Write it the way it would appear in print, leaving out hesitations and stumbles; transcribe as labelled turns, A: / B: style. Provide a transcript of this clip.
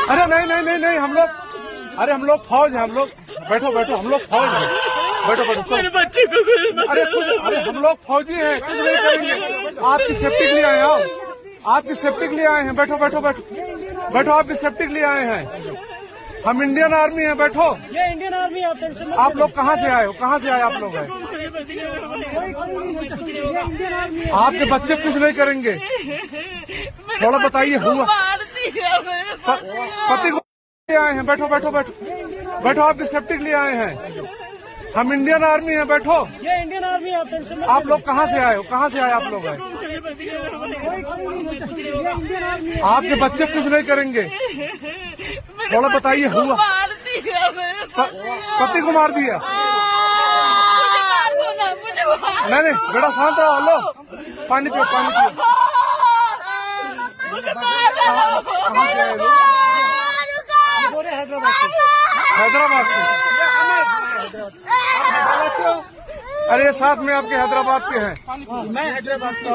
A: अरे नहीं नहीं नहीं नहीं, हम लोग, अरे हम लोग फौज है, हम लोग, बैठो बैठो, हम लोग फौज है, बैठो बैठो।
B: मेरे बच्चे को
A: अरे हम लोग फौजी हैं, कुछ नहीं करेंगे। आपकी सेफ्टी के लिए आए हैं, आओ, आपकी सेफ्टी के लिए आए हैं, बैठो बैठो बैठो बैठो, आपकी सेफ्टी के लिए आए हैं। हम इंडियन आर्मी हैं, बैठो।
C: ये इंडियन आर्मी है, आप टेंशन मत
A: आप लोग कहाँ से आए हो, कहाँ से आए आप लोग हैं? आपके बच्चे कुछ नहीं करेंगे, थोड़ा बताइए। हुआ पति को आए हैं, बैठो बैठो बैठो बैठो, आपकी सेफ्टी के लिए आए हैं। हम इंडियन आर्मी हैं, बैठो।
C: ये इंडियन आर्मी है, आप टेंशन मत
A: आप लोग कहाँ से आए हो, कहाँ से आए आप लोग हैं? आपके बच्चे कुछ नहीं करेंगे, थोड़ा बताइए। हुआ पति को मार दिया? नहीं नहीं बेटा, शांत रहो। लो पानी पियो, पानी पियो। कहाँ से आए लोग? हैदराबाद से। अरे साथ में आपके हैदराबाद के हैं।
C: मैं हैदराबाद से